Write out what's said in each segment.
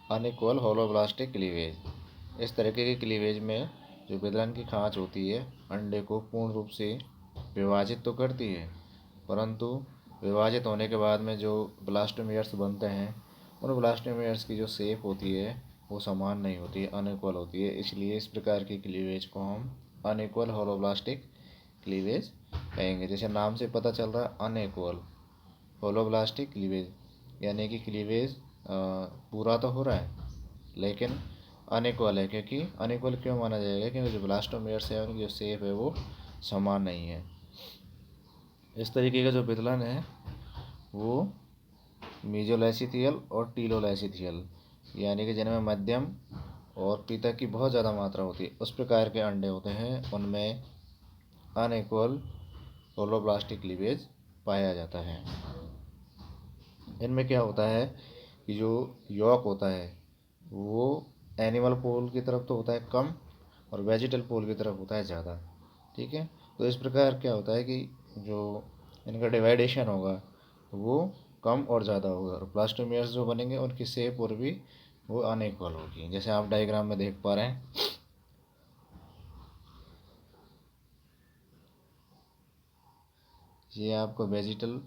Unequal holoblastic cleavage. इस तरीके के क्लीवेज में जो विदलन की खांच होती है अंडे को पूर्ण रूप से विभाजित तो करती है, परंतु विभाजित होने के बाद में जो ब्लास्टोमेयर्स बनते हैं उन ब्लास्टोमेयर्स की जो शेप होती है वो समान नहीं होती है, अनइक्वल होती है। इसलिए इस प्रकार की क्लीवेज को हम अनइक्वल होलोब्लास्टिक क्लीवेज कहेंगे। जैसे नाम से पता चल रहा है अनइक्वल होलोब्लास्टिक क्लीवेज, यानी कि क्लीवेज पूरा तो हो रहा है लेकिन अनइक्वल है। क्योंकि अनइक्वल क्यों माना जाएगा? क्योंकि जो ब्लास्टोमेयर्स है उनकी जो शेप है वो समान नहीं है। इस तरीके का जो विदलन है वो मीजोलैसिथियल और टीलोलैसिथियल, यानी कि जिनमें मध्यम और पीतक की बहुत ज़्यादा मात्रा होती है, उस प्रकार के अंडे होते हैं, उनमें अनइक्वल होलोब्लास्टिक क्लीवेज पाया जाता है। इनमें क्या होता है कि जो यॉक होता है वो एनिमल पोल की तरफ तो होता है कम और वेजिटल पोल की तरफ होता है ज़्यादा। ठीक है, तो इस प्रकार क्या होता है कि जो इनका डिवाइडेशन होगा वो कम और ज़्यादा होगा, और ब्लास्टोमेयर्स जो बनेंगे उनकी शेप और भी वो अनइक्वल होगी। जैसे आप डायग्राम में देख पा रहे हैं, ये आपको वेजिटल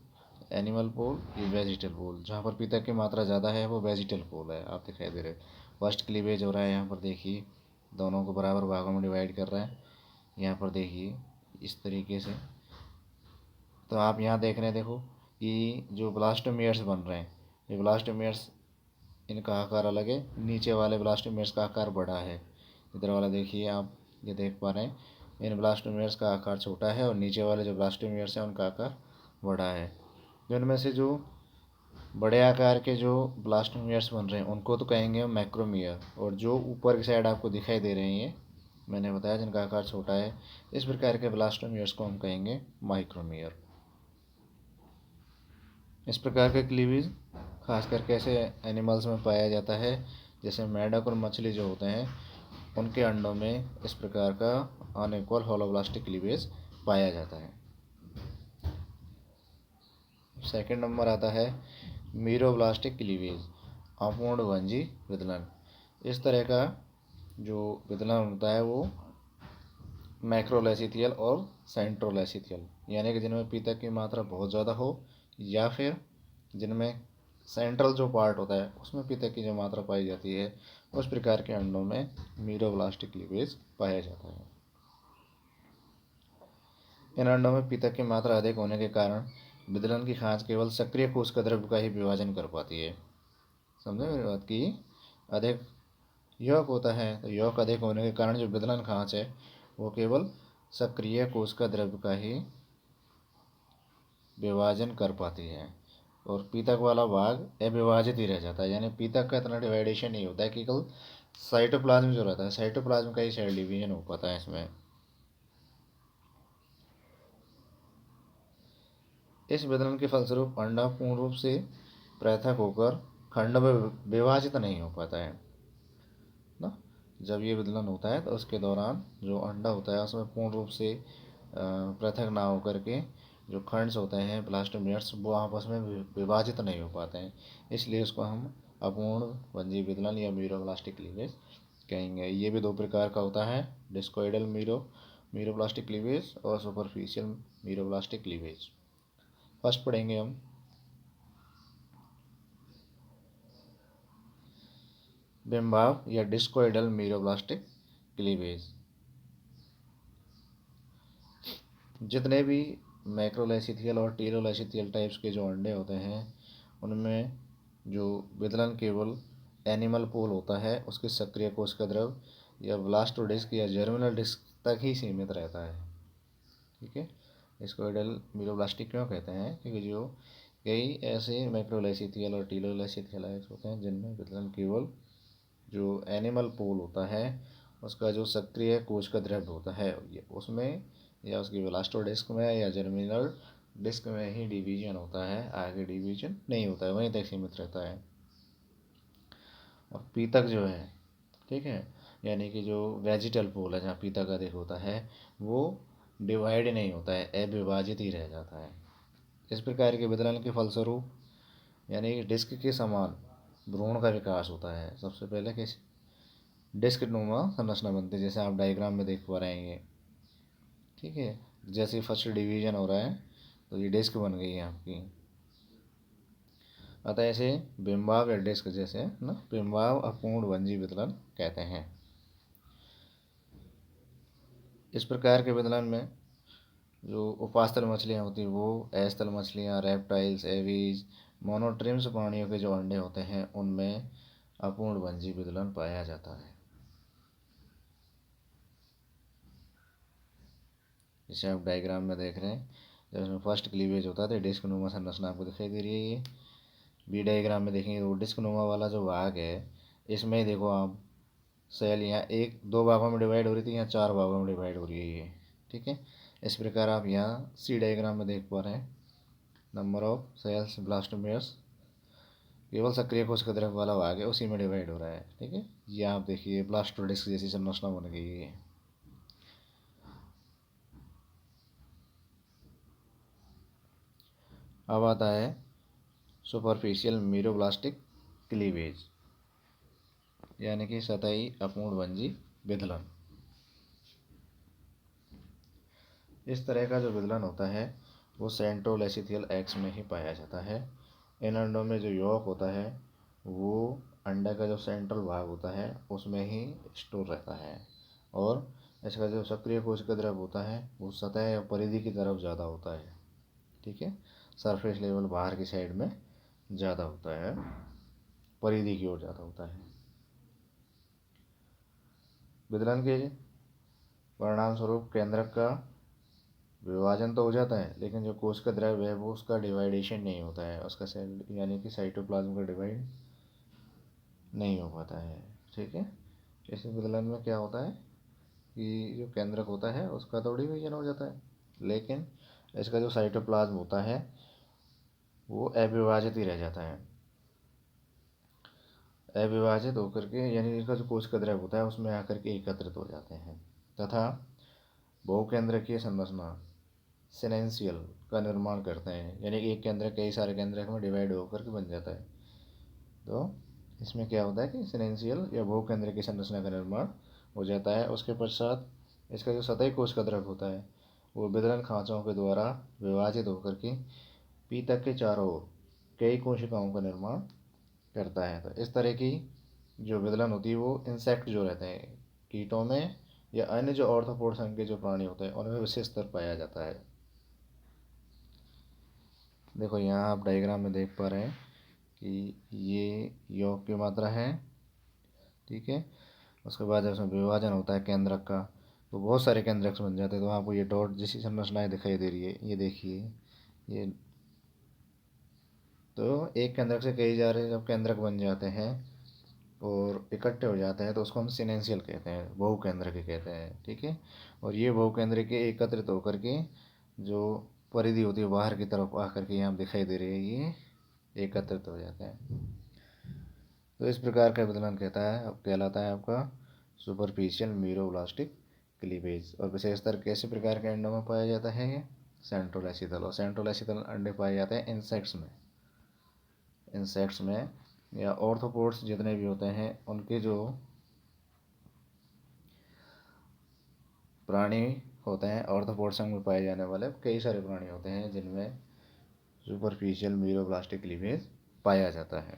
एनिमल पोल, ये वेजिटल पोल, जहाँ पर पीतक की मात्रा ज़्यादा है वो वेजिटल पोल है, आप दिखाई दे रहे हैं। फर्स्ट क्लीवेज हो रहा है, यहाँ पर देखिए दोनों को बराबर भागों में डिवाइड कर रहा है। यहाँ पर देखिए इस तरीके से, तो आप यहाँ देख रहे हैं, देखो कि जो ब्लास्टोमेयर्स बन रहे हैं, ये ब्लास्टोमेयर्स इनका आकार अलग है, नीचे वाले ब्लास्टोमेयर्स का आकार बड़ा है। इधर वाला देखिए, आप ये देख पा रहे हैं, इन ब्लास्टोमेयर्स का आकार छोटा है और नीचे वाले जो ब्लास्टोमेयर्स हैं उनका आकार बड़ा है। जिनमें से जो बड़े आकार के जो ब्लास्टोमेयर्स बन रहे हैं उनको तो कहेंगे हम मैक्रोमियर, और जो ऊपर की साइड आपको दिखाई दे रहे हैं मैंने बताया जिनका आकार छोटा है, इस प्रकार के ब्लास्टोमेयर्स को हम कहेंगे माइक्रोमियर। इस प्रकार का क्लीवेज खास करके ऐसे एनिमल्स में पाया जाता है, जैसे मेंढक और मछली जो होते हैं उनके अंडों में इस प्रकार का अनइक्वल होलोब्लास्टिक क्लीवेज पाया जाता है। सेकंड नंबर आता है मीरोब्लास्टिक क्लीवेज, अपूर्णभंजी विदलन। इस तरह का जो विदलन होता है वो मैक्रोलैसिथियल और सेंट्रोलैसिथियल, यानी कि जिनमें पीतक की मात्रा बहुत ज़्यादा हो, या फिर जिनमें सेंट्रल जो पार्ट होता है उसमें पीतक की जो मात्रा पाई जाती है, उस प्रकार के अंडों में मीरोब्लास्टिक क्लीवेज पाया जाता है। इन अंडों में पीतक की मात्रा अधिक होने के कारण विदलन की खांच केवल सक्रिय कोशिका द्रव्य का ही विभाजन कर पाती है। समझे मेरी बात? की अधिक यौक होता है तो यौक अधिक होने के कारण जो विदलन खांच है वो केवल सक्रिय कोशिका द्रव्य का ही विभाजन कर पाती है, और पीतक वाला भाग अविभाजित ही रह जाता है। यानी पीतक का इतना डिवाइडेशन नहीं होता है कि केवल साइटोप्लाज्म जो रहता है, साइटोप्लाज्म का ही सेल डिवीजन हो पाता है इसमें। इस विदलन के फलस्वरूप अंडा पूर्ण रूप से पृथक होकर खंड में विभाजित नहीं हो पाता है ना। जब ये विदलन होता है तो उसके दौरान जो अंडा होता है उसमें पूर्ण रूप से पृथक ना होकर के जो खंड्स होते हैं ब्लास्टोमेयर्स वो आपस में विभाजित नहीं हो पाते हैं, इसलिए उसको हम अपूर्णभंजी विदलन या मीरोब्लास्टिक क्लीवेज कहेंगे। ये भी दो प्रकार का होता है, डिस्कोइडल मीरोब्लास्टिक क्लीवेज और सुपरफिशियल मीरोब्लास्टिक क्लीवेज। फर्स्ट पढ़ेंगे हम बिम्बाव या डिस्कोइडल मीरोब्लास्टिक क्लीवेज। जितने भी मैक्रोलैसिथियल और टीलोलैसिथियल टाइप्स के जो अंडे होते हैं उनमें जो विदलन केवल एनिमल पोल होता है उसके सक्रिय कोशिका द्रव्य या ब्लास्टोडिस्क या जर्मिनल डिस्क तक ही सीमित रहता है। ठीक है, डिस्कोइडल मीरोब्लास्टिक क्यों कहते हैं? क्योंकि जो कई ऐसे मैक्रोलैसिथियल और टीलोलैसिथियल होते हैं जिनमें विदलन केवल जो एनिमल पोल होता है उसका जो सक्रिय कोशिका द्रव्य होता है उसमें या उसकी ब्लास्टो डिस्क में या जर्मिनल डिस्क में ही डिवीजन होता है, आगे डिवीजन नहीं होता है, वहीं तक सीमित रहता है। और पीतक जो है, ठीक है, यानी कि जो वेजिटल पोल है जहाँ पीतक अधिक होता है वो डिवाइड नहीं होता है, अविभाजित ही रह जाता है। इस प्रकार के विदलन के फलस्वरूप यानी डिस्क के समान भ्रूण का विकास होता है। सबसे पहले किस डिस्क नुमा संरचना बनती है, जैसे आप डायग्राम में देख पा रहे हैं ये, ठीक है। जैसे फर्स्ट डिवीजन हो रहा है तो ये डिस्क बन गई है आपकी। अतः ऐसे बिंबाव या डिस्क जैसे ना बिंबाव अपूर्णभंजी विदलन कहते हैं। इस प्रकार के विदलन में जो उपास्थल मछलियाँ होती हैं वो अस्थल मछलियाँ, रेप्टाइल्स, एवीज, मोनोट्रिम्स प्राणियों के जो अंडे होते हैं उनमें अपूर्णभंजी विदलन पाया जाता है। जैसे आप डायग्राम में देख रहे हैं, जब इसमें फर्स्ट क्लीवेज होता है तो डिस्क नुमा संरचना आपको दिखाई दे रही है। ये बी डायग्राम में देखेंगे तो डिस्क नुमा वाला जो भाग है इसमें देखो आप सेल यहाँ एक दो भागों में डिवाइड हो रही थी, यहाँ चार भागों में डिवाइड हो रही है ये, ठीक है। इस प्रकार आप यहाँ सी डायग्राम में देख पा रहे हैं, नंबर ऑफ सेल्स ब्लास्टोमेयर्स केवल सक्रिय कोशिका द्रव्य वाला भाग है उसी में डिवाइड हो रहा है, ठीक है। ये आप देखिए ब्लास्टोडिस्क जैसी संरचना बन गई है। अब आता है सुपरफिशियल मीरोब्लास्टिक क्लीवेज, यानी कि सतही अपूर्णभंजी विदलन। इस तरह का जो विदलन होता है वो सेंट्रोल एसिथियल एक्स में ही पाया जाता है। इन अंडों में जो यॉक होता है वो अंडे का जो सेंट्रल भाग होता है उसमें ही स्टोर रहता है, और इसका जो सक्रिय कोशिका द्रव्य होता है वो सतह या परिधि की तरफ ज़्यादा होता है, ठीक है। सरफेस लेवल बाहर की साइड में ज़्यादा होता है, परिधि की ओर ज़्यादा होता है। विदलन के परिणाम स्वरूप केंद्रक का विभाजन तो हो जाता है, लेकिन जो कोशिका द्रव्य है वो उसका डिवाइडेशन नहीं होता है, उसका सेल यानी कि साइटोप्लाज्म का डिवाइड नहीं हो पाता है, ठीक है। इस विदलन में क्या होता है कि जो केंद्रक होता है उसका तो डिवीजन हो जाता है, लेकिन इसका जो साइटोप्लाज्म होता है वो अविभाजित ही रह जाता है। अविभाजित होकर के यानी इसका जो कोशिका द्रव्य होता है उसमें आकर के एकत्रित हो जाते हैं, तथा बहुकेंद्रकीय संरचना सिनेंशियल का निर्माण करते हैं, यानी कि एक केंद्रक कई सारे केंद्रक में डिवाइड होकर के बन जाता है। तो इसमें क्या होता है कि सिनेंशियल या बहुकेंद्रकीय संरचना का निर्माण हो जाता है। उसके पश्चात इसका जो सतही कोशिका द्रव्य होता है वो विदलन खांचों के द्वारा विभाजित होकर के पीतक के चारों ओर कई कोशिकाओं का निर्माण करता है। तो इस तरह की जो विदलन होती है वो इंसेक्ट जो रहते हैं कीटों में या अन्य जो ऑर्थोपोड संघ के जो प्राणी होते हैं उनमें विशेष स्तर पाया जाता है। देखो यहाँ आप डायग्राम में देख पा रहे हैं कि ये योग की मात्रा है, ठीक है। उसके बाद जब उसमें विभाजन होता है केंद्रक का तो बहुत सारे केंद्रक बन जाते हैं। तो आपको ये डॉट जैसी संरचनाएं दिखाई दे रही है, ये देखिए ये, तो एक केंद्रक से कई जा रहे जब केंद्रक बन जाते हैं और इकट्ठे हो जाते हैं तो उसको हम सिनेंशियल कहते हैं, बहुकेंद्रक कहते हैं, ठीक है। और ये बहुकेंद्रक के एकत्रित होकर के जो परिधि होती है बाहर की तरफ आकर के यहाँ दिखाई दे रही है, ये एकत्रित हो जाते हैं। तो इस प्रकार का विदलन कहलाता है आपका सुपरफिशियल मीरोब्लास्टिक क्लीवेज। और विशेषतर कैसे प्रकार के अंडों में पाया जाता है ये सेंट्रोल एसिथल, और सेंट्रोल एसिथल अंडे पाए जाते हैं इंसेक्ट्स में या ऑर्थोपोड्स जितने भी होते हैं उनके जो प्राणी होते हैं ऑर्थोपोड संघ में पाए जाने वाले कई सारे प्राणी होते हैं जिनमें सुपरफिशियल मीरोब्लास्टिक क्लीवेज पाया जाता है।